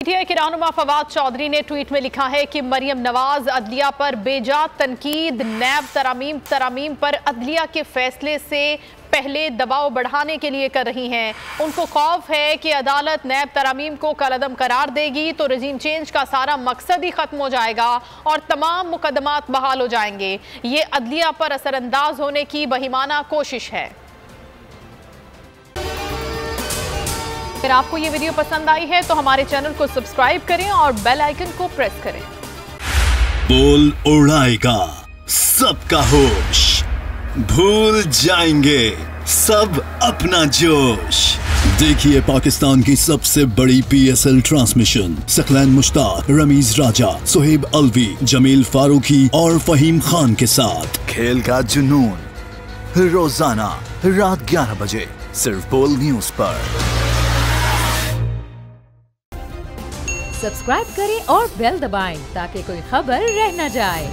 PTI के रहनुमा फवाद चौधरी ने ट्वीट में लिखा है कि मरियम नवाज अदलिया पर बेजा तनकीद, नैब तरामीम पर अदलिया के फैसले से पहले दबाव बढ़ाने के लिए कर रही हैं। उनको खौफ है कि अदालत नैब तरामीम को कलअदम करार देगी तो रजीम चेंज का सारा मकसद ही खत्म हो जाएगा और तमाम मुकदमात बहाल हो जाएंगे। ये अदलिया पर असरअंदाज होने की बहिमाना कोशिश है। अगर आपको ये वीडियो पसंद आई है तो हमारे चैनल को सब्सक्राइब करें और बेल आइकन को प्रेस करें। बोल उड़ाएगा सबका होश, भूल जाएंगे सब अपना जोश। देखिए पाकिस्तान की सबसे बड़ी PSL ट्रांसमिशन सकलैन मुश्ताक, रमीज राजा, सुहेब अलवी, जमील फारूकी और फहीम खान के साथ खेल का जुनून रोजाना रात 11 बजे सिर्फ बोल न्यूज पर। सब्सक्राइब करें और बेल दबाएं ताकि कोई खबर रह न जाए।